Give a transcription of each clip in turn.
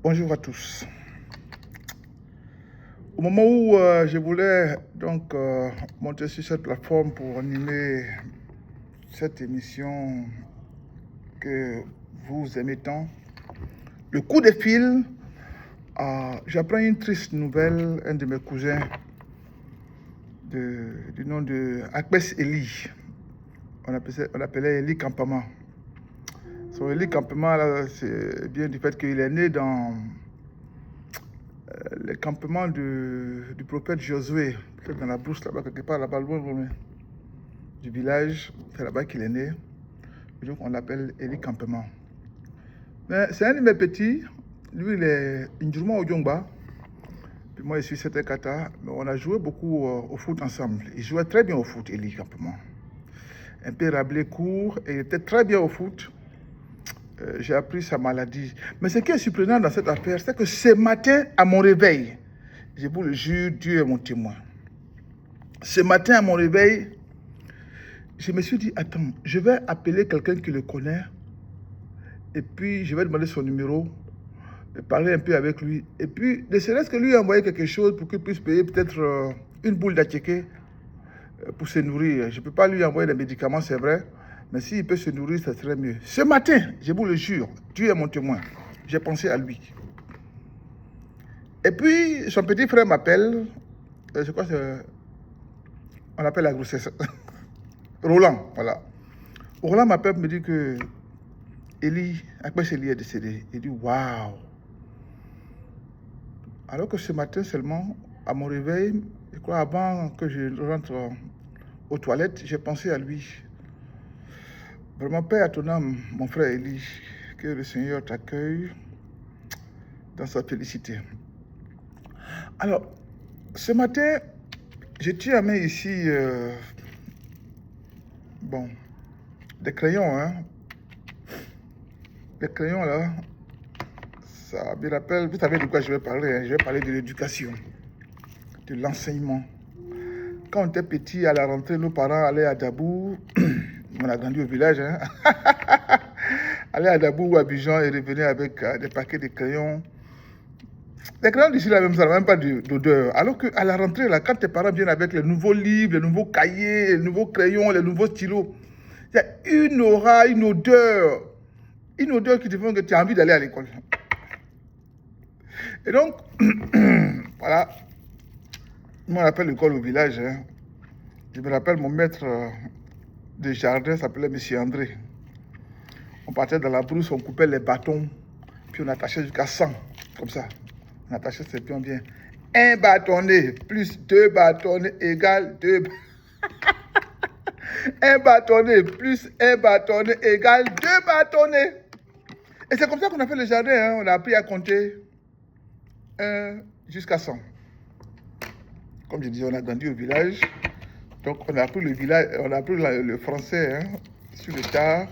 Bonjour à tous. Au moment où je voulais donc monter sur cette plateforme pour animer cette émission que vous aimez tant, le coup de fil, j'apprends une triste nouvelle. Un de mes cousins du nom de Akbes Eli, on appelait Eli Campement. Son Eli Campement, là, c'est bien du fait qu'il est né dans le campement du prophète Josué, peut-être dans la brousse là-bas, quelque part là-bas, loin du village. C'est là-bas qu'il est né. Et donc on l'appelle Eli Campement. Mais c'est un de mes petits. Lui, il est Ndjourma Ojongba. Puis moi, je suis Sete Kata. Mais on a joué beaucoup au foot ensemble. Il jouait très bien au foot, Eli Campement. Un peu rablé court, et il était très bien au foot. J'ai appris sa maladie. Mais ce qui est surprenant dans cette affaire, c'est que ce matin, à mon réveil, je vous le jure, Dieu est mon témoin. Ce matin, à mon réveil, je me suis dit, attends, je vais appeler quelqu'un qui le connaît, et puis je vais demander son numéro, et parler un peu avec lui, et puis ne serait-ce que lui envoyer quelque chose pour qu'il puisse payer peut-être une boule d'attiqué pour se nourrir. Je ne peux pas lui envoyer des médicaments, c'est vrai, mais s'il peut se nourrir, ça serait mieux. Ce matin, je vous le jure, Dieu est mon témoin, j'ai pensé à lui. Et puis, son petit frère m'appelle, je crois qu'on appelle la grossesse, Roland, voilà. Roland m'appelle, me dit que Eli, Akbes Eli est décédé. Il dit, waouh. Alors que ce matin seulement, à mon réveil, je crois avant que je rentre aux toilettes, j'ai pensé à lui. Vraiment, paix à ton âme, mon frère Eli, que le Seigneur t'accueille dans sa félicité. Alors, ce matin, je tiens à mettre ici, des crayons, hein. Les crayons, là, ça me rappelle, vous savez de quoi je vais parler, hein. Je vais parler de l'éducation, de l'enseignement. Quand on était petit, à la rentrée, nos parents allaient à Dabou, on a grandi au village, hein. Allaient à Dabou ou à Abidjan et revenaient avec des paquets de crayons. Les crayons d'ici, là, même, ça n'a même pas d'odeur. Alors qu'à la rentrée, là, quand tes parents viennent avec les nouveaux livres, les nouveaux cahiers, les nouveaux crayons, les nouveaux stylos, il y a une aura, une odeur qui te fait que tu as envie d'aller à l'école. Et donc, voilà, moi on appelle l'école au village, hein. Je me rappelle mon maître de jardin s'appelait M. André. On partait dans la brousse, on coupait les bâtons, puis on attachait jusqu'à 100, comme ça. On attachait ces pions bien. Un bâtonnet plus 2 bâtonnets égale 2. Un bâtonnet plus 1 bâtonnet égale 2 bâtonnets. Et c'est comme ça qu'on a fait le jardin, hein. On a appris à compter 1 jusqu'à 100. Comme je disais, on a grandi au village. Donc on a appris le français, hein, sur le tard,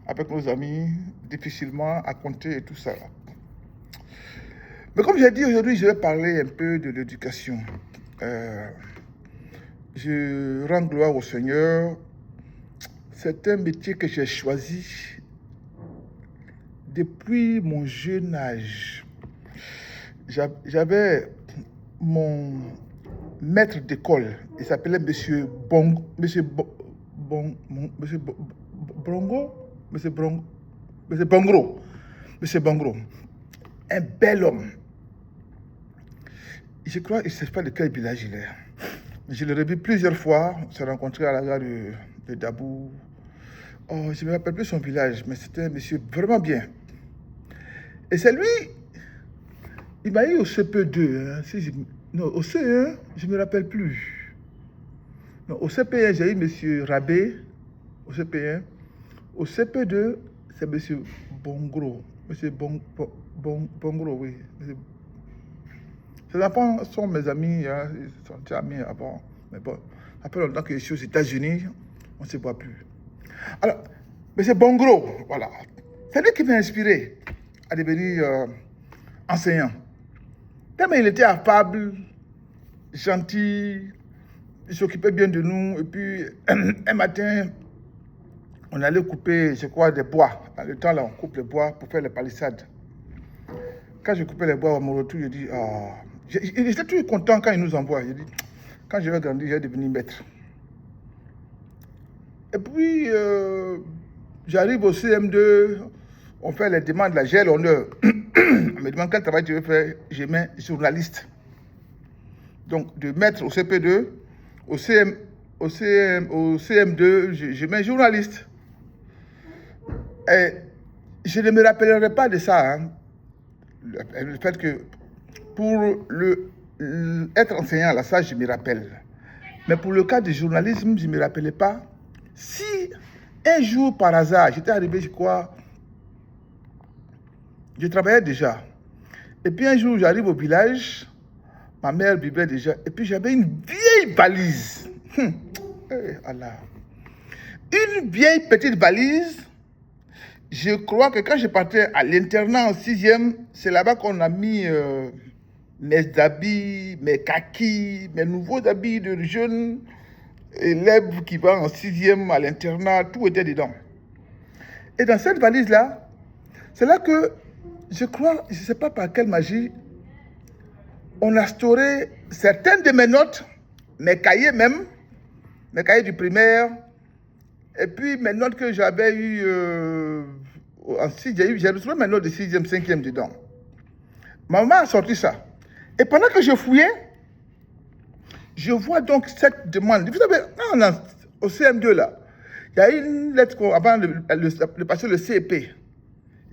avec nos amis, difficilement à compter et tout ça. Mais comme j'ai dit, aujourd'hui, je vais parler un peu de l'éducation. Je rends gloire au Seigneur. C'est un métier que j'ai choisi depuis mon jeune âge. J'avais mon maître d'école, il s'appelait Monsieur Brongo, un bel homme. Je crois, il ne sait pas de quel village il est. Je l'ai revu plusieurs fois, on s'est rencontrés à la gare de Dabou. Oh, je ne me rappelle plus son village, mais c'était un monsieur vraiment bien. Et c'est lui, il m'a eu au CP2, hein, non, au C1, je ne me rappelle plus. Non, au CP1, j'ai eu M. Rabé, au CP1. Au CP2, c'est M. Bongro. M. Bongro, oui. Ces enfants sont mes amis, hein, ils sont amis avant. Mais bon, après longtemps que je suis aux États-Unis, on ne se voit plus. Alors, M. Bongro, voilà. C'est lui qui m'a inspiré à devenir enseignant. Tellement il était affable, gentil, il s'occupait bien de nous. Et puis, un matin, on allait couper, je crois, des bois. Dans le temps, là, on coupe les bois pour faire les palissades. quand je coupais les bois à mon retour, je dis, ah, j'étais toujours content quand ils nous envoient. Je dis, quand je vais grandir, je vais devenir maître. Et puis, j'arrive au CM2, on fait les demandes, là, j'ai l'honneur. On me demande quel travail tu veux faire, je mets journaliste. Donc, de maître au CP2, au CM2, je mets journaliste. Et je ne me rappellerai pas de ça. Hein. Le fait que pour être enseignant, là, ça, je me rappelle. Mais pour le cas du journalisme, je ne me rappelais pas. Si un jour, par hasard, j'étais arrivé, je crois, je travaillais déjà. Et puis un jour, j'arrive au village, ma mère vivait déjà, et puis j'avais une vieille valise. Allah. Une vieille petite valise. Je crois que quand je partais à l'internat en 6e, c'est là-bas qu'on a mis mes habits, mes kakis, mes nouveaux habits de jeunes élèves qui vont en 6e à l'internat, tout était dedans. Et dans cette valise-là, c'est là que je crois, je ne sais pas par quelle magie, on a storé certaines de mes notes, mes cahiers même, mes cahiers du primaire, et puis mes notes que j'avais eues en 6e, j'ai retrouvé mes notes de 6e, 5e dedans. Ma maman a sorti ça. Et pendant que je fouillais, je vois donc cette demande. Vous savez, au CM2 là, il y a une lettre avant de passer le CEP. Il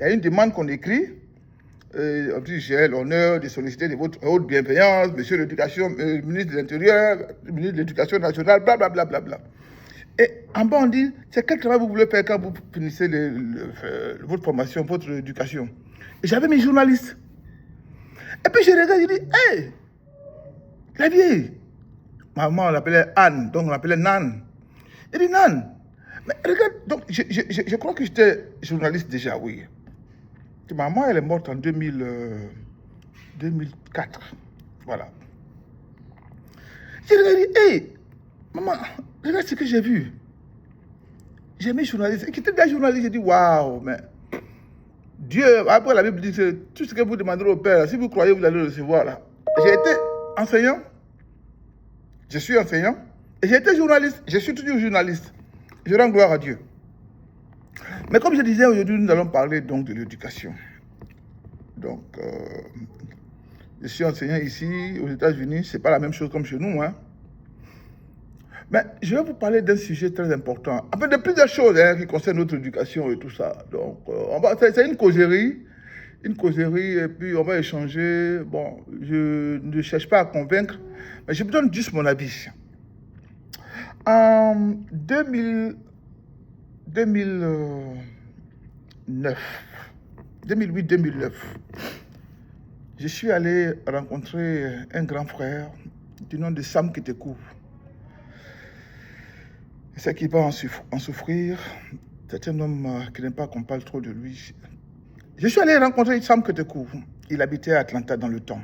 y a une demande qu'on écrit. On dit, j'ai l'honneur de solliciter de votre haute bienveillance, monsieur l'éducation, ministre de l'Intérieur, ministre de l'Éducation nationale, blablabla. Bla, bla, bla. Et en bas, on dit, c'est quel travail vous voulez faire quand vous finissez votre formation, votre éducation. Et j'avais mes journalistes. Et puis je regarde, je dis, hé, la vieille. Maman, on l'appelait Anne, donc on l'appelait Nan. Elle dit, Nan, mais regarde, donc je crois que j'étais journaliste déjà, oui. Maman, elle est morte en 2004. Voilà. J'ai regardé, hé, maman, regarde ce que j'ai vu. J'ai mis journaliste. Et qui était déjà journaliste, j'ai dit, waouh, mais Dieu, après la Bible dit que tout ce que vous demanderez au Père, si vous croyez, vous allez le recevoir. Là. J'ai été enseignant, je suis enseignant, et j'ai été journaliste, je suis toujours journaliste. Je rends gloire à Dieu. Mais comme je disais, aujourd'hui, nous allons parler donc de l'éducation. Donc, je suis enseignant ici, aux États-Unis, ce n'est pas la même chose comme chez nous. Hein. Mais je vais vous parler d'un sujet très important. En fait, de plusieurs choses hein, qui concernent notre éducation et tout ça. Donc, c'est une causerie, et puis on va échanger. Bon, je ne cherche pas à convaincre, mais je vous donne juste mon avis. En 2008-2009, je suis allé rencontrer un grand frère du nom de Sam Ketekou. C'est qui va en souffrir. C'est un homme qui n'aime pas qu'on parle trop de lui. Je suis allé rencontrer Sam Ketekou. Il habitait à Atlanta dans le temps.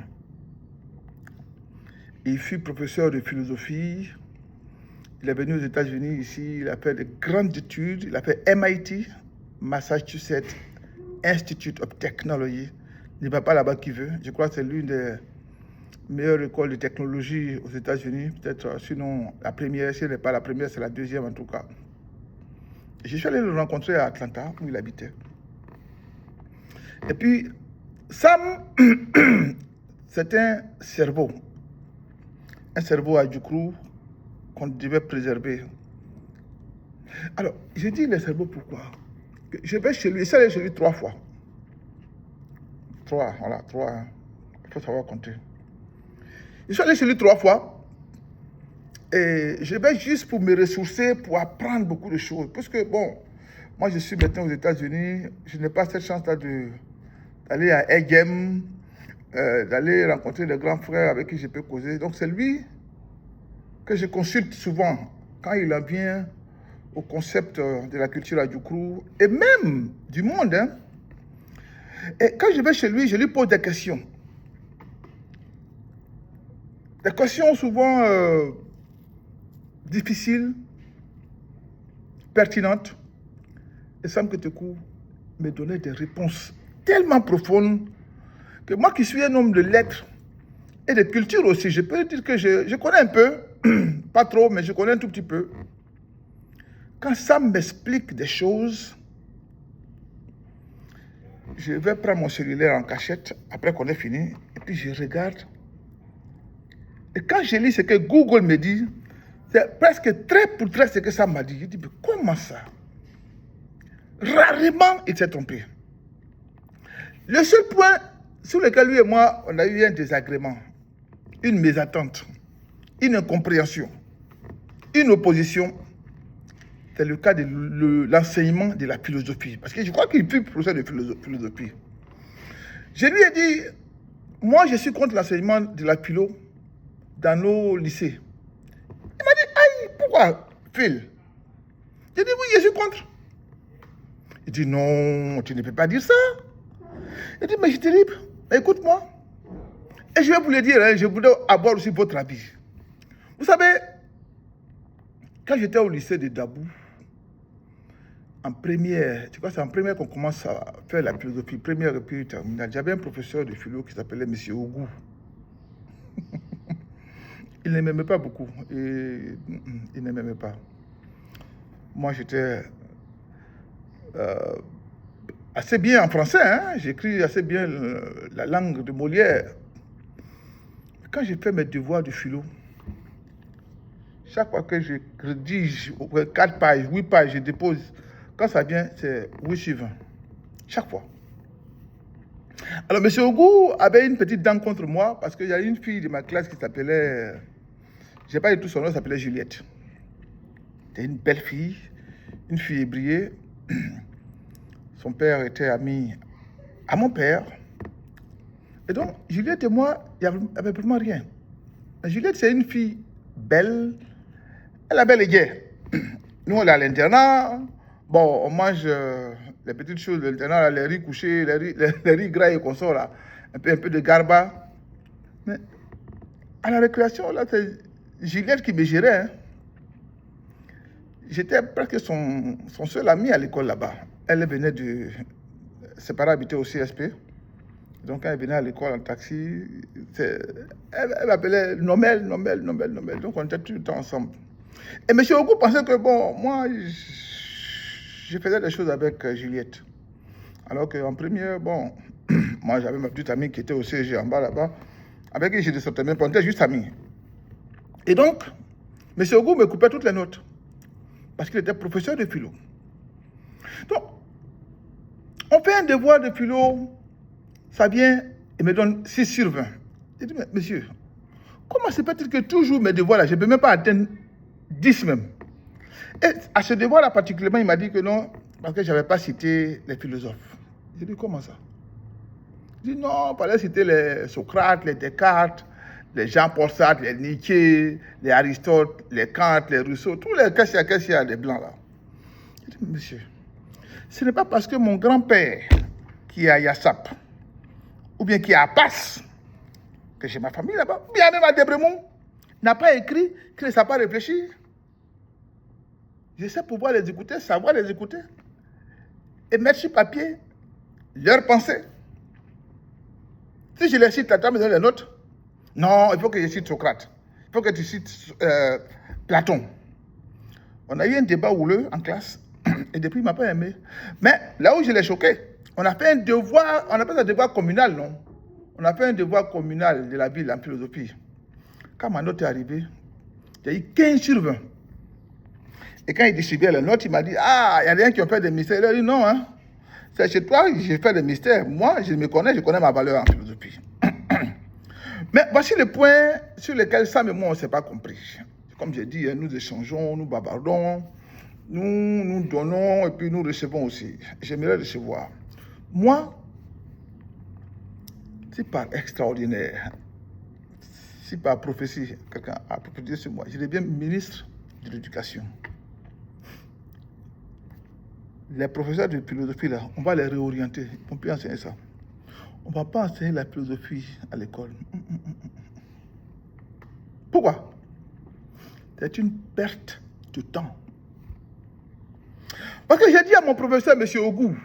Il fut professeur de philosophie. Il est venu aux États-Unis ici. Il a fait de grandes études. Il a fait MIT, Massachusetts Institute of Technology. Il ne va pas là-bas qui veut. Je crois que c'est l'une des meilleure école de technologie aux États-Unis, peut-être sinon la première, si elle n'est pas la première, c'est la deuxième en tout cas. Je suis allé le rencontrer à Atlanta, où il habitait. Et puis, Sam, c'est un cerveau à Djokrou qu'on devait préserver. Alors, j'ai dit le cerveau pourquoi? Je vais chez lui, je suis allé chez lui 3 fois. 3, voilà, 3, hein. Il faut savoir compter. Je suis allé chez lui 3 fois et je vais juste pour me ressourcer, pour apprendre beaucoup de choses. Parce que, bon, moi je suis maintenant aux États-Unis, je n'ai pas cette chance-là d'aller à Egem, d'aller rencontrer des grands frères avec qui je peux causer. Donc c'est lui que je consulte souvent quand il en vient au concept de la culture à Djokrou et même du monde. Hein. Et quand je vais chez lui, je lui pose des questions. Des questions souvent difficiles, pertinentes. Et Sam Ketekou me donnait des réponses tellement profondes que moi qui suis un homme de lettres et de culture aussi, je peux dire que je connais un peu, pas trop, mais je connais un tout petit peu. Quand Sam m'explique des choses, je vais prendre mon cellulaire en cachette, après qu'on ait fini, et puis je regarde. Et quand je lis ce que Google me dit, c'est presque trait pour trait ce que Sam m'a dit. Je dis, mais comment ça? Rarement, il s'est trompé. Le seul point sur lequel lui et moi, on a eu un désagrément, une mésattente, une incompréhension, une opposition, c'est le cas de l'enseignement de la philosophie. Parce que je crois qu'il fut professeur de philosophie. Je lui ai dit, moi je suis contre l'enseignement de la philo dans nos lycées. Il m'a dit, aïe, pourquoi, Phil? J'ai dit, oui, je suis contre. Il dit, non, tu ne peux pas dire ça. Il dit, mais je te dis, écoute-moi. Et je vais vous le dire, hein, je voudrais avoir aussi votre avis. Vous savez, quand j'étais au lycée de Dabou, en première, tu vois, c'est en première qu'on commence à faire la philosophie, première et puis terminale. J'avais un professeur de philo qui s'appelait M. Ogou. Il ne m'aimait pas beaucoup. Il ne m'aimait pas. Moi, j'étais assez bien en français. Hein? J'écris assez bien la langue de Molière. Quand j'ai fait mes devoirs de philo, chaque fois que je rédige 4 pages, 8 pages, je dépose. Quand ça vient, c'est 8 sur 20. Chaque fois. Alors, M. Ogou avait une petite dent contre moi parce qu'il y a une fille de ma classe qui s'appelait... Je n'ai pas dit tout son nom, elle s'appelait Juliette. C'était une belle fille, une fille ébriée. Son père était ami à mon père. Et donc, Juliette et moi, il n'y avait vraiment rien. Juliette, c'est une fille belle. Elle avait les gays. Nous, on est à l'internat. Bon, on mange les petites choses de l'internat, les riz couchés, les riz gras et qu'on sort là. Un peu de garba. Mais à la récréation, là, c'est Juliette qui me gérait. Hein. J'étais presque son seul ami à l'école là-bas. Elle venait de... Ses parents habitaient au CSP. Donc, quand elle venait à l'école en taxi, elle m'appelait Nomel. Donc, on était tout le temps ensemble. Et M. Ogou pensait que, bon, moi, je faisais des choses avec Juliette. Alors qu'en première, bon, moi, j'avais ma petite amie qui était au CG en bas là-bas, avec qui je ne sortais même pas, on était juste amis. Et donc, M. Ogou me coupait toutes les notes, parce qu'il était professeur de philo. Donc, on fait un devoir de philo, ça vient et me donne 6 sur 20. Je dis, mais monsieur, comment se peut-il que toujours mes devoirs là, je ne peux même pas atteindre 10 même. Et à ce devoir-là particulièrement, il m'a dit que non, parce que je n'avais pas cité les philosophes. J'ai dit, comment ça? Il dit, non, il fallait citer les Socrate, les Descartes, les Jean-Paul Sartre, les Nietzsche, les Aristote, les Kant, les Rousseau, tous les qu'est-ce qu'il y a des blancs là. J'ai dit, monsieur, ce n'est pas parce que mon grand-père, qui est à Yassap, ou bien qui est à Passe, que j'ai ma famille là-bas, ou bien même à Debremont, n'a pas écrit, qu'il ne sait pas réfléchir. Je sais pouvoir les écouter, savoir les écouter, et mettre sur papier leurs pensées. Si je les cite, tu me donnes les notes. Non, il faut que je cite Socrate. Il faut que tu cites Platon. On a eu un débat houleux en classe, et depuis, il ne m'a pas aimé. Mais là où je l'ai choqué, on a fait un devoir, on appelle ça un devoir communal, non? On a fait un devoir communal de la ville en philosophie. Quand ma note est arrivée, j'ai eu 15 sur 20. Et quand il distribuait les notes, il m'a dit, ah, il y a des gens qui ont fait des mystères. Il a dit, non, hein. C'est chez toi, j'ai fait des mystères. Moi, je me connais, je connais ma valeur en philosophie. Mais voici le point sur lequel Sam et moi, on ne s'est pas compris. Comme j'ai dit, nous échangeons, nous bavardons, nous donnons et puis nous recevons aussi. J'aimerais recevoir. Moi, si par extraordinaire, si par prophétie, quelqu'un a prophétisé sur moi, je deviens ministre de l'Éducation. Les professeurs de philosophie, là, on va les réorienter. Ils ne vont plus enseigner ça. On ne va pas enseigner la philosophie à l'école. Pourquoi? C'est une perte de temps. Parce que j'ai dit à mon professeur, M. Ogou,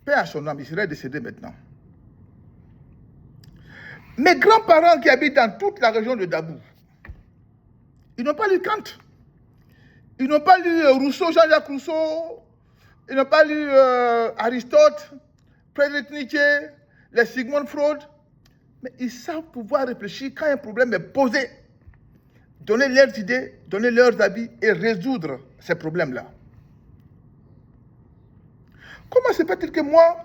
paix à son âme, il serait décédé maintenant. Mes grands-parents qui habitent dans toute la région de Dabou, ils n'ont pas lu Kant. Ils n'ont pas lu Rousseau, Jean-Jacques Rousseau. Ils n'ont pas lu Aristote, Friedrich Nietzsche, les Sigmund Freud. Mais ils savent pouvoir réfléchir quand un problème est posé, donner leurs idées, donner leurs avis et résoudre ces problèmes-là. Comment se fait-il que moi,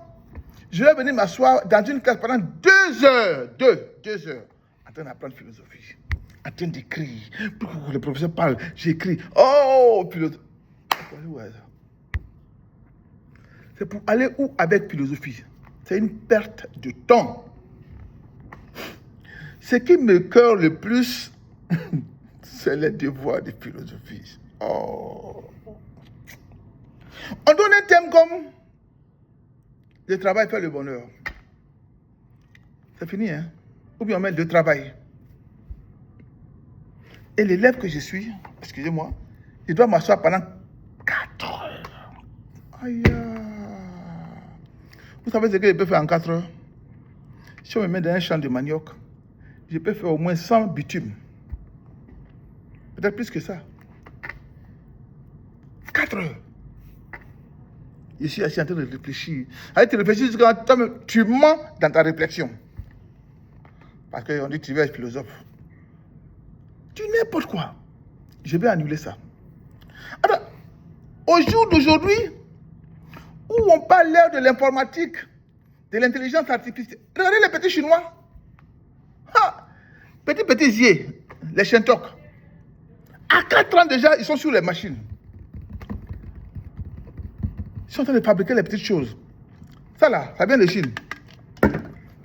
je vais venir m'asseoir dans une classe pendant 2 heures, 2 heures, en train d'apprendre philosophie, en train d'écrire. Le professeur parle, j'écris. Oh, philosophie. C'est pour aller où avec philosophie? C'est une perte de temps. Ce qui me cœur le plus, c'est les devoirs de philosophie. Oh. On donne un thème comme le travail fait le bonheur. C'est fini, hein? Ou bien on met le travail. Et l'élève que je suis, excusez-moi, il doit m'asseoir pendant 4 heures. Aïe. Vous savez ce que je peux faire en 4 heures? Si on me met dans un champ de manioc, je peux faire au moins 100 bitumes. Peut-être plus que ça. 4 heures. Je suis assis en train de réfléchir. Allez, tu réfléchis jusqu'à tu mens dans ta réflexion. Parce qu'on dit que tu veux être philosophe. Tu n'importe quoi. Je vais annuler ça. Alors, au jour d'aujourd'hui, où on parle l'heure de l'informatique, de l'intelligence artificielle, regardez les petits Chinois. Ah, petits yeux, les Shentok. À 4 ans déjà, ils sont sur les machines. Ils sont en train de fabriquer les petites choses. Ça là, ça vient de Chine.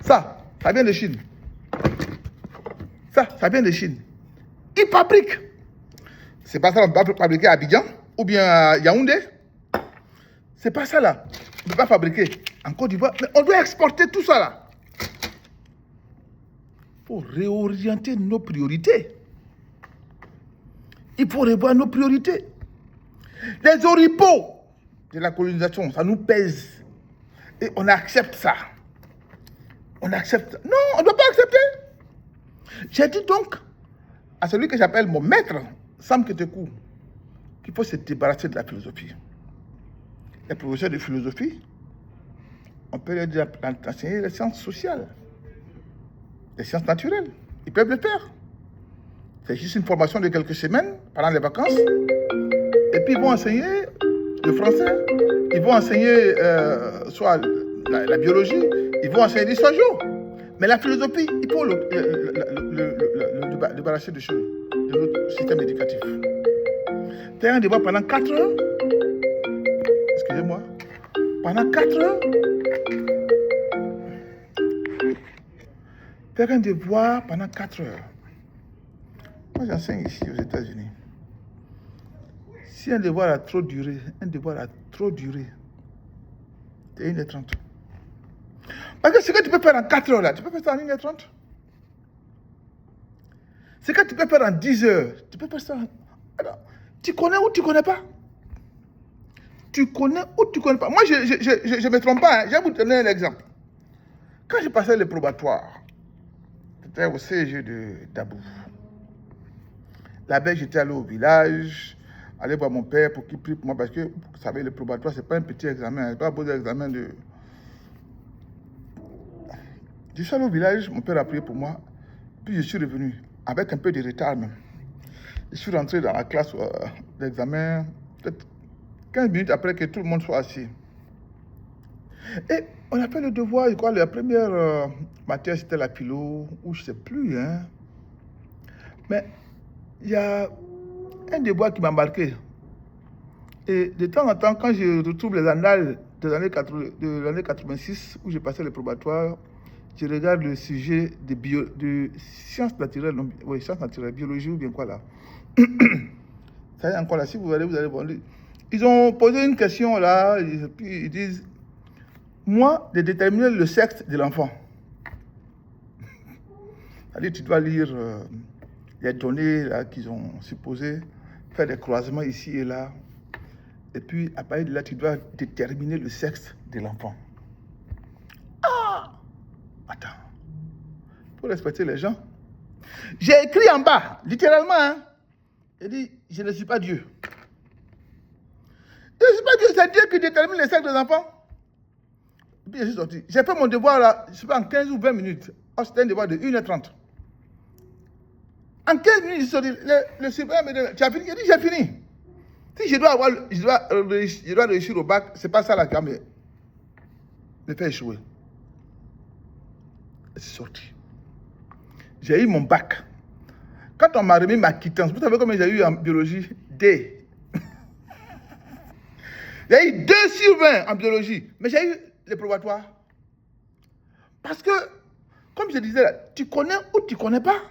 Ça vient de Chine. Ça vient de Chine. Ils fabriquent. C'est pas ça qu'on peut fabriquer à Abidjan ou bien à Yaoundé. C'est pas ça là. On ne peut pas fabriquer en Côte d'Ivoire. Mais on doit exporter tout ça là. Il faut réorienter nos priorités. Il faut revoir nos priorités. Les oripeaux de la colonisation, ça nous pèse. Et on accepte ça. On accepte. Non, on ne doit pas accepter. J'ai dit donc à celui que j'appelle mon maître, Sam Ketekou, qu'il faut se débarrasser de la philosophie. Les professeurs de philosophie, on peut leur dire enseigner les sciences sociales, les sciences naturelles. Ils peuvent le faire. C'est juste une formation de quelques semaines pendant les vacances. Et puis ils vont enseigner le français, ils vont enseigner soit la biologie, ils vont enseigner l'histoire géo. Mais la philosophie, il faut le débarrasser de notre système éducatif. Faire un devoir pendant 4 heures, excusez-moi, pendant 4 heures, faire un devoir pendant 4 heures. Moi, j'enseigne ici aux États-Unis. Si un devoir a trop duré, c'est 1h30. Parce que ce que tu peux faire en 4 heures là, tu peux faire ça en 1h30. Ce que tu peux faire en 10 heures, tu peux faire ça en... Alors, tu connais ou tu ne connais pas? Tu connais ou tu ne connais pas? Moi, je ne me trompe pas. Hein. Je vais vous donner un exemple. Quand j'ai passé le probatoire, c'était au CG de Dabou. La veille, j'étais allé au village, aller voir mon père pour qu'il prie pour moi, parce que, vous savez, le probatoire, ce n'est pas un petit examen, ce n'est pas un beau examen de... Je suis allé au village, mon père a prié pour moi, puis je suis revenu, avec un peu de retard même. Je suis rentré dans la classe d'examen, peut-être 15 minutes après que tout le monde soit assis. Et on a fait le devoir, je crois, la première matière, c'était la philo, ou je ne sais plus, hein. Mais il y a un devoir qui m'a marqué. Et de temps en temps, quand je retrouve les annales de l'année 86, où j'ai passé le probatoire, je regarde le sujet de sciences naturelles, oui, sciences naturelles, biologie ou bien quoi là. Ça y est encore là, si vous allez voir. Ils ont posé une question là, et puis ils disent, moi, de déterminer le sexe de l'enfant. C'est-à-dire, tu dois lire les données là qu'ils ont supposées, faire des croisements ici et là. Et puis, à partir de là, tu dois déterminer le sexe de l'enfant. Ah! Attends. faut respecter les gens. J'ai écrit en bas, littéralement, hein. J'ai dit, je ne suis pas Dieu. Je ne suis pas Dieu, c'est Dieu qui détermine les sexe des enfants. Et puis je suis sorti. J'ai fait mon devoir là, je ne sais pas, en 15 ou 20 minutes. Oh, c'était un devoir de 1h30. En 15 minutes, je suis sorti. Le super me dit, tu as fini? J'ai dit, j'ai fini. Si je dois réussir au bac, ce n'est pas ça là qui va me faire échouer. Je suis sorti. J'ai eu mon bac. Quand on m'a remis ma quittance, vous savez combien j'ai eu en biologie? D. J'ai eu 2 sur 20 en biologie. Mais j'ai eu les probatoires. Parce que, comme je disais, là, tu connais ou tu ne connais pas.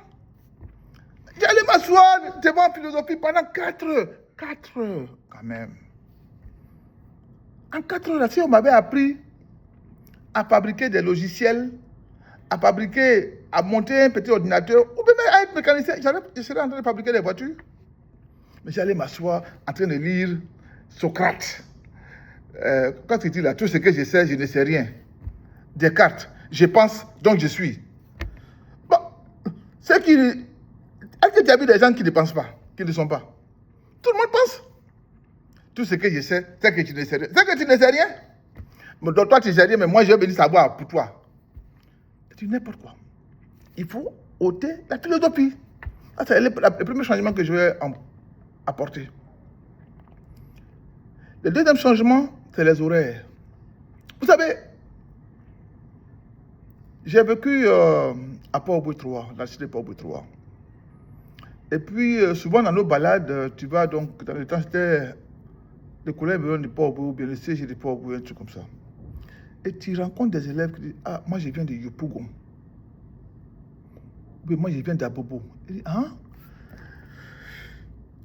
J'allais m'asseoir devant philosophie pendant 4 heures. 4 heures, quand même. En 4 heures, si on m'avait appris à fabriquer des logiciels, à monter un petit ordinateur, ou même à être mécanicien, je serais en train de fabriquer des voitures. Mais j'allais m'asseoir en train de lire Socrate. Quand il dit là, tout ce que je sais, je ne sais rien. Descartes, je pense, donc je suis. Bon, est-ce que tu as vu des gens qui ne pensent pas, qui ne sont pas? Tout le monde pense. Tout ce que je sais, c'est que tu ne sais rien. C'est que tu ne sais rien. Mais donc toi, tu ne sais rien, mais moi, je vais venir savoir pour toi. C'est n'importe quoi. Il faut ôter la philosophie. C'est le premier changement que je vais apporter. Le deuxième changement, c'est les horaires. Vous savez, j'ai vécu à Port-au-Bouille 3, dans la cité de Port-au-Bouille 3. Et puis, souvent dans nos balades, tu vas donc, dans le temps, c'était le collège de Port-au-Bouille, ou bien le CG de Port-au-Bouille, un truc comme ça. Et tu rencontres des élèves qui disent, ah, moi je viens de Yopougon. Oui, moi je viens d'Abobo. Il dit, hein?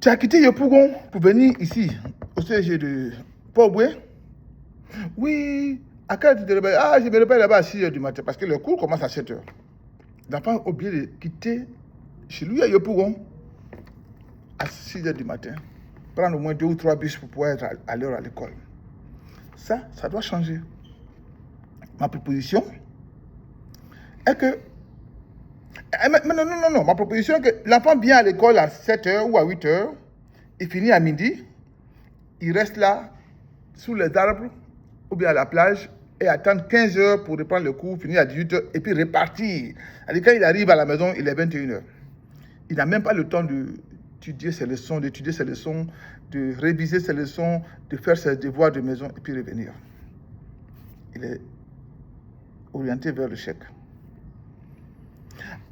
Tu as quitté Yopougon pour venir ici, au CG de Port-au-Bouille? Oui. À quelle heure tu te réveilles? Ah, je me réveille là-bas à 6h du matin, parce que le cours commence à 7h. L'enfant a oublié de quitter chez lui à Yopougon à 6h du matin. Prendre au moins 2 ou 3 bus pour pouvoir être à l'heure à l'école. Ça doit changer. Ma proposition est que... Non. Ma proposition est que l'enfant vient à l'école à 7h ou à 8h, il finit à midi, il reste là, sous les arbres, ou bien à la plage, et attendre 15 heures pour reprendre le cours, finir à 18 heures, et puis repartir. C'est-à-dire, quand il arrive à la maison, il est 21 heures. Il n'a même pas le temps d'étudier ses leçons, de réviser ses leçons, de faire ses devoirs de maison, et puis revenir. Il est orienté vers le chèque.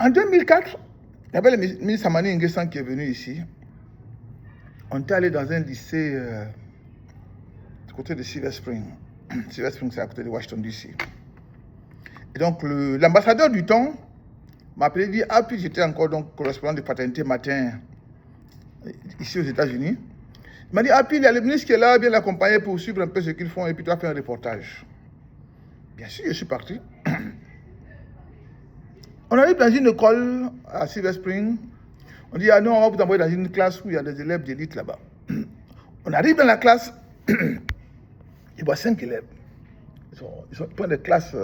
En 2004, il y avait le ministre Samani Nguessan qui est venu ici. On était allé dans un lycée du côté de Silver Spring. Silver Spring, c'est à côté de Washington, D.C. Et donc, l'ambassadeur du temps m'a appelé et dit, ah, puis j'étais encore donc correspondant de paternité matin ici aux États-Unis. Il m'a dit, ah, puis il y a le ministre qui est là, bien l'accompagner pour suivre un peu ce qu'ils font, et puis tu vas faire un reportage. Bien sûr, je suis parti. On arrive dans une école à Silver Spring. On dit, ah non, on va vous envoyer dans une classe où il y a des élèves d'élite là-bas. On arrive dans la classe, il voit 5 élèves. Ils prennent des classes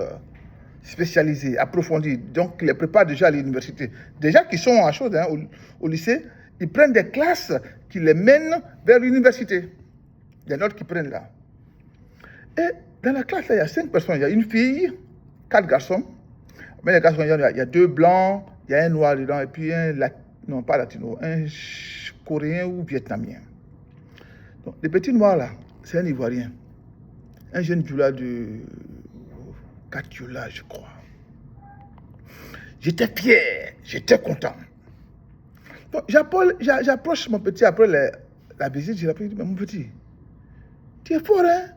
spécialisées, approfondies. Donc, ils les préparent déjà à l'université. Déjà qu'ils sont à chose, hein, au lycée, ils prennent des classes qui les mènent vers l'université. Il y a d'autres qui prennent là. Et dans la classe, là, il y a 5 personnes. Il y a une fille, 4 garçons. Mais les garçons, il y a 2 blancs, il y a un noir dedans, et puis un coréen ou vietnamien. Donc, les petits noirs là, c'est un Ivoirien. Un jeune Djoula de Katiola, je crois. J'étais fier, j'étais content. Donc, j'approche mon petit après la visite, je l'appelle, mais mon petit, tu es fort, hein?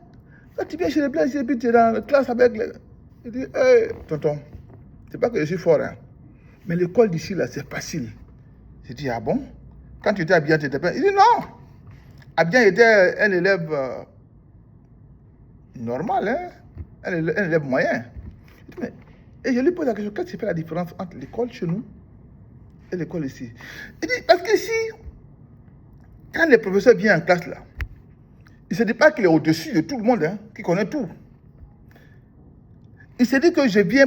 Quand tu viens chez les blancs, et puis tu es dans la classe avec les... Il dit, hey, tonton, c'est pas que je suis fort, hein? Mais l'école d'ici, là, c'est facile. J'ai dit, ah bon? Quand tu étais à Abidjan, tu étais pas... Il dit, non! Abidjan était un élève normal, hein? Un élève moyen. Et je lui pose la question, qu'est-ce qui fait la différence entre l'école chez nous et l'école ici? Il dit, parce qu'ici, quand le professeur vient en classe, là, il ne se dit pas qu'il est au-dessus de tout le monde, hein, qu'il connaît tout. Il se dit que je viens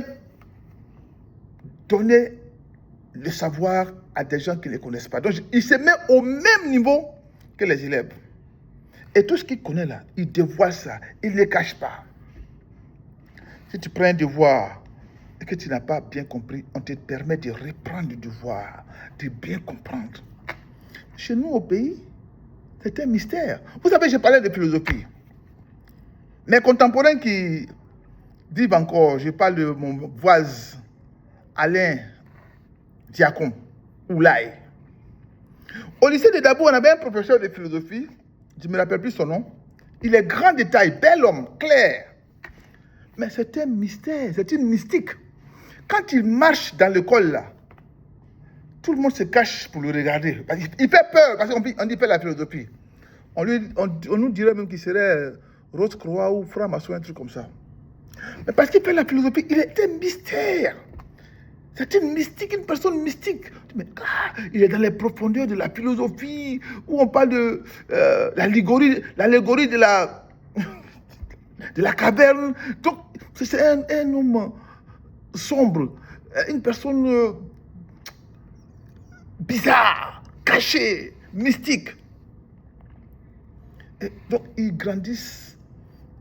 donner le savoir à des gens qui ne les connaissent pas. Donc, il se met au même niveau que les élèves. Et tout ce qu'il connaît là, il dévoile ça, il ne le cache pas. Si tu prends un devoir et que tu n'as pas bien compris, on te permet de reprendre le devoir, de bien comprendre. Chez nous, au pays, c'est un mystère. Vous savez, j'ai parlé de philosophie. Mes contemporains qui vivent encore, je parle de mon voisin Alain Diacon, Oulaye. Au lycée de Dabo, on avait un professeur de philosophie, je ne me rappelle plus son nom. Il est grand de taille, bel homme, clair. Mais c'est un mystère, c'est une mystique. Quand il marche dans l'école, là, tout le monde se cache pour le regarder. Il fait peur, parce qu'on dit qu'il fait la philosophie. On nous dirait même qu'il serait Rose-Croix ou franc-maçon, un truc comme ça. Mais parce qu'il fait la philosophie, il est un mystère. C'est une mystique, une personne mystique. Mais, il est dans les profondeurs de la philosophie, où on parle de l'allégorie de la caverne. Donc, c'est un homme sombre, une personne bizarre, cachée, mystique. Et donc, ils grandissent,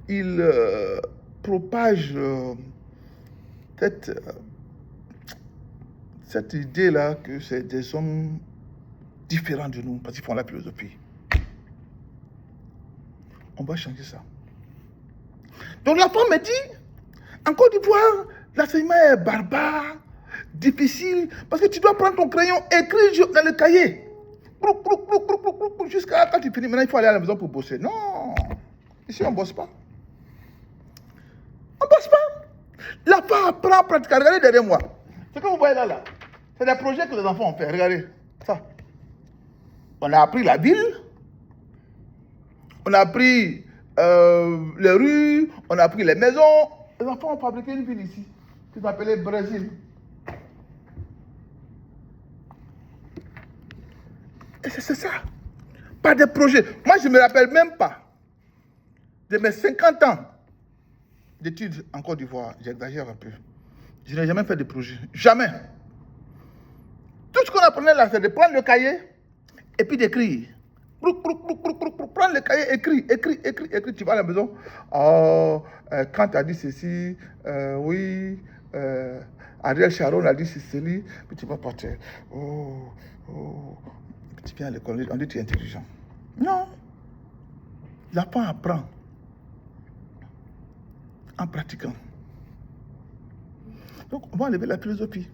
ils propagent cette idée-là que c'est des hommes différents de nous, parce qu'ils font la philosophie. On va changer ça. Donc l'enfant me dit, en Côte d'Ivoire, l'enseignement est barbare, difficile, parce que tu dois prendre ton crayon, écrire dans le cahier. Jusqu'à quand tu finis, maintenant il faut aller à la maison pour bosser. Non, ici on ne bosse pas. On ne bosse pas. L'enfant apprend pratiquement. Regardez derrière moi. Ce que vous voyez là, c'est des projets que les enfants ont fait. Regardez ça. On a appris la ville, on a appris les rues, on a appris les maisons. Les enfants ont fabriqué une ville ici, qui s'appelait Brésil. Et c'est ça. Pas de projets. Moi, je ne me rappelle même pas de mes 50 ans d'études en Côte d'Ivoire. J'exagère un peu. Je n'ai jamais fait de projet. Jamais. Tout ce qu'on apprenait là, c'est de prendre le cahier et puis d'écrire. Prendre le cahier, écris. Tu vas à la maison. Oh, quand tu as dit ceci, oui, Ariel Sharon a dit ceci, puis tu vas partir. Puis tu viens à l'école, on dit que tu es intelligent. Non. L'enfant apprend en pratiquant. Donc, on va enlever la philosophie.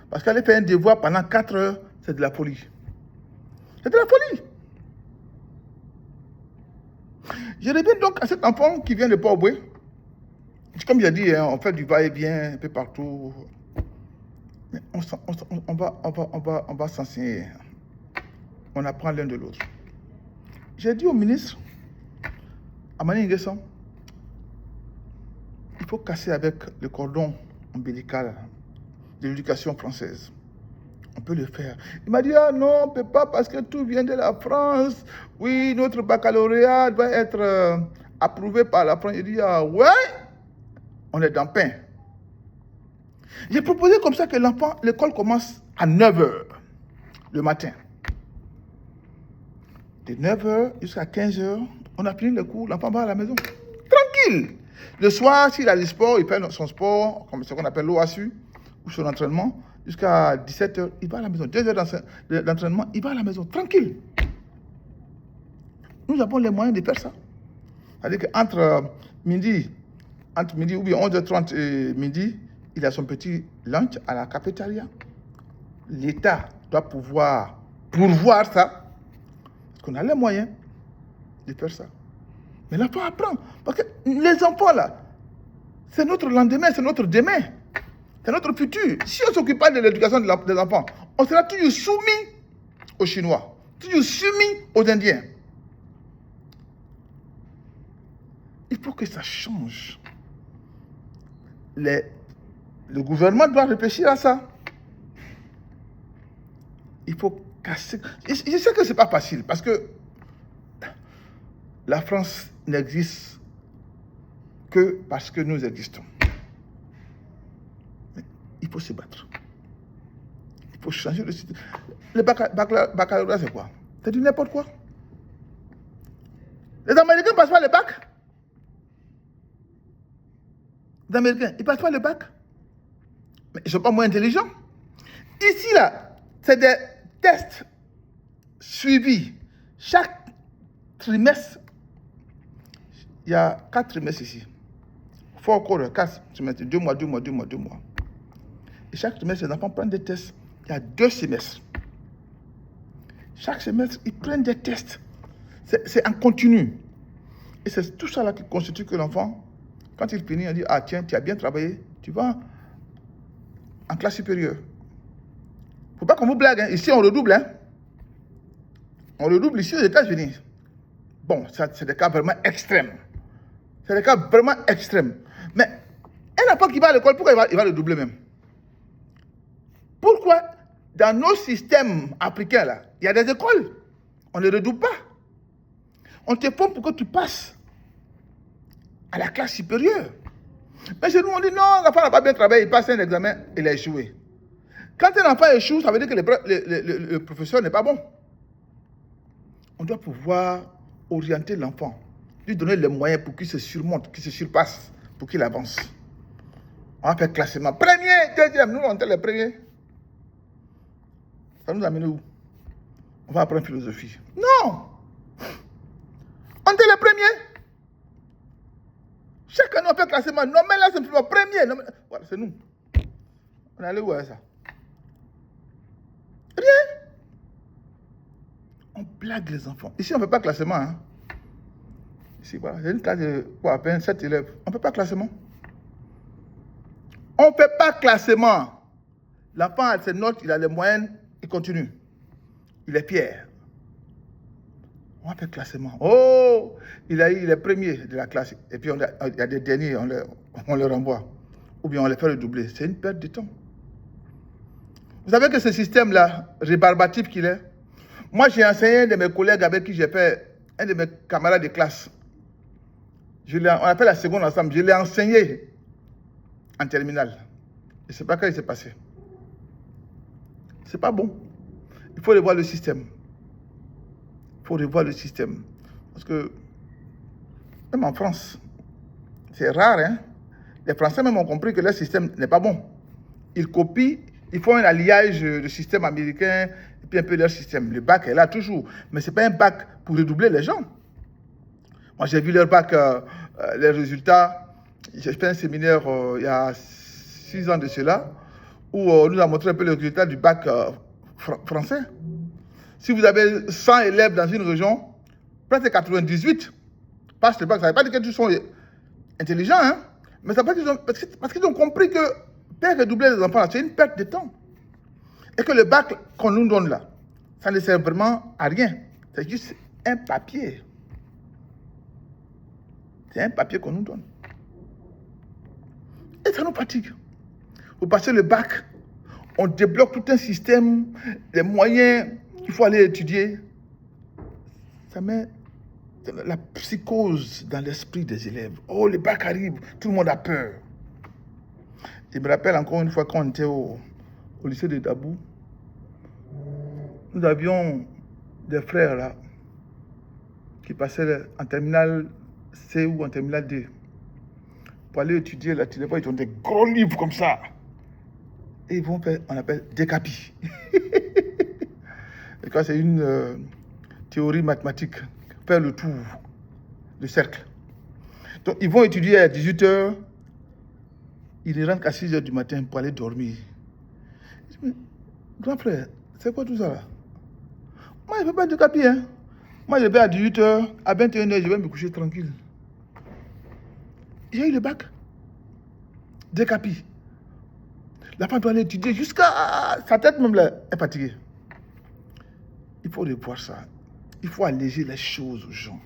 Parce qu'aller faire un devoir pendant 4 heures, c'est de la folie. C'est de la folie. Je reviens donc à cet enfant qui vient de Port-au-Boué. Comme j'ai dit, on fait du va-et-vient un peu partout. Mais on va s'enseigner. On apprend l'un de l'autre. J'ai dit au ministre, à Mani Nguesson, il faut casser avec le cordon ombilical de l'éducation française. On peut le faire. Il m'a dit, ah non, on ne peut pas parce que tout vient de la France. Oui, notre baccalauréat doit être approuvé par la France. Il dit, ah ouais, on est dans le pain. J'ai proposé comme ça que l'école commence à 9h le matin. De 9h jusqu'à 15h, on a fini le cours, l'enfant va à la maison. Tranquille. Le soir, s'il a du sport, il fait son sport, comme ce qu'on appelle l'OASU, ou son entraînement, jusqu'à 17h, il va à la maison. 2 heures d'entraînement, il va à la maison, tranquille. Nous avons les moyens de faire ça. C'est-à-dire qu'entre midi ou bien 11h30 et midi, il a son petit lunch à la cafétéria. L'État doit pouvoir pourvoir ça, parce qu'on a les moyens de faire ça. Mais l'enfant apprend. Parce que les enfants, là, c'est notre lendemain, c'est notre demain. C'est notre futur. Si on ne s'occupe pas de l'éducation des enfants, on sera toujours soumis aux Chinois, toujours soumis aux Indiens. Il faut que ça change. Le gouvernement doit réfléchir à ça. Il faut casser. Je sais que ce n'est pas facile, parce que la France n'existe que parce que nous existons. Mais il faut se battre. faut changer le système. Le baccalauréat, c'est quoi? C'est du n'importe quoi. Les Américains ne passent pas le bac. Les Américains, ils ne passent pas le bac. Mais ils ne sont pas moins intelligents. Ici, là, c'est des tests suivis. Chaque trimestre, il y a 4 trimestres ici. 4 quarters, 4 trimestres, 2 mois. Et chaque trimestre, les enfants prennent des tests. Il y a 2 semestres. Chaque semestre, ils prennent des tests. C'est en continu. Et c'est tout ça là qui constitue que l'enfant, quand il finit, il dit, ah tiens, tu as bien travaillé, tu vas en classe supérieure. Il ne faut pas qu'on vous blague. Hein. Ici, on redouble. Hein. On redouble ici aux États-Unis. Bon, c'est des cas vraiment extrêmes. C'est des cas vraiment extrêmes. Mais un enfant qui va à l'école, pourquoi il va le doubler même? Pourquoi dans nos systèmes africains, là, il y a des écoles, on ne les redouble pas. On te forme pour que tu passes à la classe supérieure. Mais chez nous, on dit non, l'enfant n'a pas bien travaillé, il passe un examen, il a échoué. Quand un enfant échoue, ça veut dire que le professeur n'est pas bon. On doit pouvoir orienter l'enfant, lui donner les moyens pour qu'il se surmonte, qu'il se surpasse, pour qu'il avance. On va faire classement. Premier, deuxième, nous on était les premiers. Ça nous amène où? On va apprendre philosophie. Non! On était les premiers. Chaque année on fait classement. Non mais là c'est le premier. Voilà, c'est nous. On est allé où avec ça? Rien. On blague les enfants. Ici on ne fait pas classement. Hein. Ici voilà, il y a une classe de à peine 7 élèves. On ne fait pas classement. On ne fait pas classement. L'enfant a ses notes, il a les moyennes, il continue. Il est fier. On va faire classement. Oh, il est premier de la classe. Et puis il y a des derniers, on les renvoie. Ou bien on les fait redoubler. C'est une perte de temps. Vous savez que ce système-là, rébarbatif qu'il est, moi j'ai enseigné un de mes collègues avec qui j'ai fait, un de mes camarades de classe. On a fait la seconde ensemble. Je l'ai enseigné en terminale. Je ne sais pas quand il s'est passé. C'est pas bon. Il faut revoir le système. Il faut revoir le système. Parce que, même en France, c'est rare, hein. Les Français même ont compris que leur système n'est pas bon. Ils copient, ils font un alliage du système américain et puis un peu leur système. Le bac est là toujours. Mais ce n'est pas un bac pour redoubler les gens. Moi, j'ai vu leur bac, les résultats. J'ai fait un séminaire il y a 6 ans de cela, où on nous a montré un peu les résultats du bac français. Si vous avez 100 élèves dans une région, presque 98 passent le bac. Ça ne veut pas dire que tous sont intelligents, hein? Mais ça veut dire parce qu'ils ont compris que faire redoubler les enfants, c'est une perte de temps. Et que le bac qu'on nous donne là, ça ne sert vraiment à rien. C'est juste un papier. C'est un papier qu'on nous donne. Et ça nous fatigue. Vous passez le bac, on débloque tout un système, les moyens qu'il faut aller étudier. Ça met la psychose dans l'esprit des élèves. Oh, le bac arrive, tout le monde a peur. Je me rappelle encore une fois quand on était au lycée de Dabou, nous avions des frères là, qui passaient en terminale C ou en terminale D. Pour aller étudier là, ils ont des gros livres comme ça. Et ils vont faire, on appelle décapi. Et quand c'est une théorie mathématique, faire le tour, le cercle. Donc ils vont étudier à 18h, ils ne rentrent qu'à 6h du matin pour aller dormir. Je dis, mais, grand frère, c'est quoi tout ça là? Moi, je ne fais pas décapi, hein. Moi, je vais à 18h, à 21h, je vais me coucher tranquille. J'ai eu le bac. Décapi. La femme doit aller étudier jusqu'à... Sa tête même là est fatiguée. Il faut revoir ça. Il faut alléger les choses aux gens.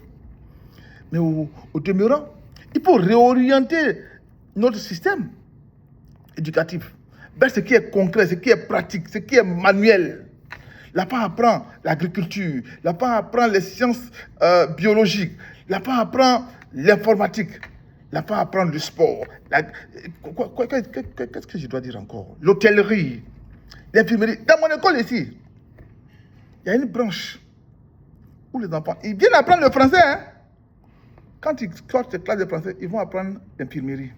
Mais au demeurant, il faut réorienter notre système éducatif vers ce qui est concret, ce qui est pratique, ce qui est manuel. L'enfant apprend l'agriculture, l'enfant apprend les sciences biologiques, l'enfant apprend l'informatique, l'enfant apprend le sport. Qu'est-ce que je dois dire encore? L'hôtellerie. l'infirmerie. Dans mon école ici, il y a une branche où les enfants, ils viennent apprendre le français. Hein? Quand ils sortent de classe de français, ils vont apprendre l'infirmerie.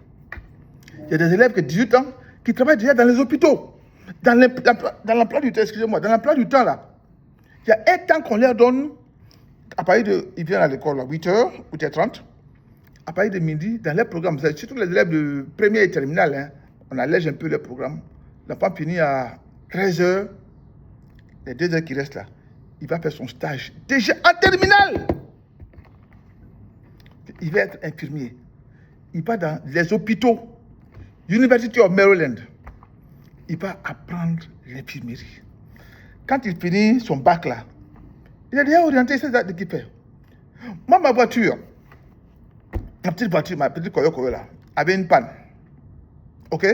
Il y a des élèves qui ont 18 ans qui travaillent déjà dans les hôpitaux. Dans l'emploi du temps, excusez-moi, dans l'emploi du temps là. Il y a un temps qu'on leur donne, à partir de, ils viennent à l'école à 8h, 8h30, à partir de midi, dans les programmes, surtout les élèves de première et terminale, hein, on allège un peu les programmes. L'enfant finit à 13h, les 2 heures qui restent là, il va faire son stage. Déjà en terminale, il va être infirmier. Il va dans les hôpitaux, University of Maryland. Il va apprendre l'infirmerie. Quand il finit son bac là, il est déjà orienté, c'est ça qu'il fait. Moi, ma voiture, ma petite Koyo là, avait une panne. Ok?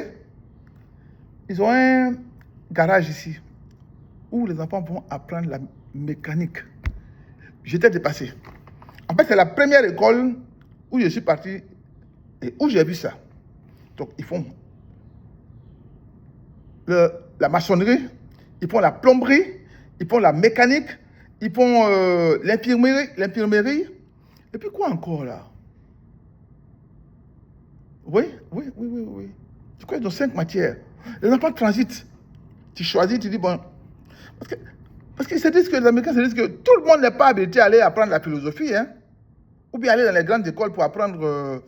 Ils ont un garage ici où les enfants vont apprendre la mécanique. J'étais dépassé. En fait, c'est la première école où je suis parti et où j'ai vu ça. Donc, ils font la maçonnerie, ils font la plomberie, ils font la mécanique, ils font l'infirmerie. Et puis quoi encore là? Oui. Je crois qu'ils ont 5 matières. Les enfants transitent. Tu choisis, tu dis bon. Parce qu'ils se disent que les Américains se disent que tout le monde n'est pas habilité à aller apprendre la philosophie, hein, ou bien aller dans les grandes écoles pour apprendre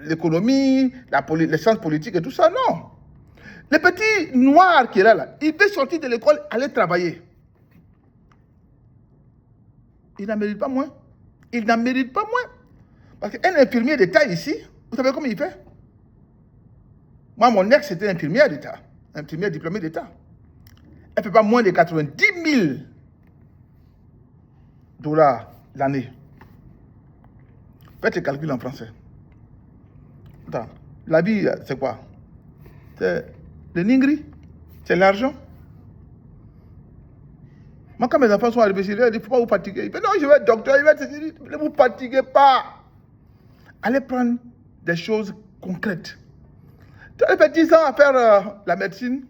l'économie, les sciences politiques et tout ça. Non. Le petit noir qui est là, il veut sortir de l'école, aller travailler. Il n'en mérite pas moins. Il n'en mérite pas moins. Parce qu'un infirmier d'État ici, vous savez comment il fait? Moi, mon ex, c'était infirmière d'État. Infirmière diplômée d'État. Elle ne fait pas moins de 90 000 $ l'année. Faites le calcul en français. Attends, la vie, c'est quoi? C'est le ningri? C'est l'argent? Moi, quand mes enfants sont arrivés ici, il ne faut pas vous fatiguer. Il fait non, je vais être docteur, il va te dire, ne vous fatiguez pas. Allez prendre des choses concrètes. Tu as fait 10 ans à faire la médecine.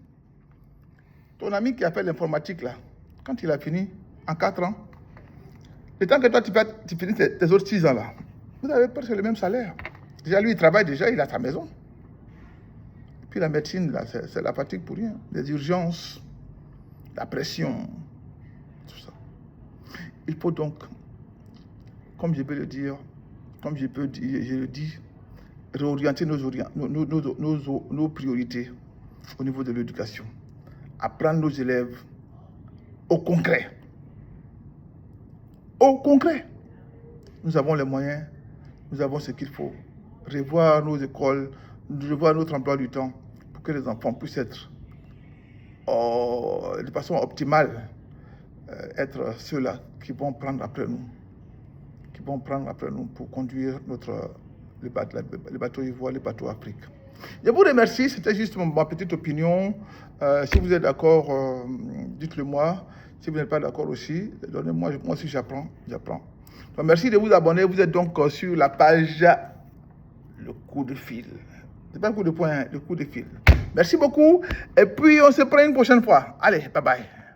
Ton ami qui a fait l'informatique, là, quand il a fini, en 4 ans, le temps que toi, tu finis tes autres 6 ans, là, vous avez presque le même salaire. Déjà, lui, il travaille déjà, il a sa maison. Et puis la médecine, là, c'est la fatigue pour rien. Les urgences, la pression, tout ça. Il faut donc, comme je peux le dire, je le dis, réorienter nos priorités au niveau de l'éducation. Apprendre nos élèves au concret. Au concret. Nous avons les moyens, nous avons ce qu'il faut. Revoir nos écoles, revoir notre emploi du temps pour que les enfants puissent être de façon optimale, être ceux-là qui vont prendre après nous. Pour conduire le bateau Ivoire, le bateau Afrique. Je vous remercie, c'était juste ma petite opinion. Si vous êtes d'accord, dites-le moi. Si vous n'êtes pas d'accord aussi, donnez-moi, moi aussi j'apprends. Donc, merci de vous abonner. Vous êtes donc sur la page Le Coup de Fil. C'est pas le coup de poing, le coup de fil. Merci beaucoup. Et puis on se prend une prochaine fois. Allez, bye bye.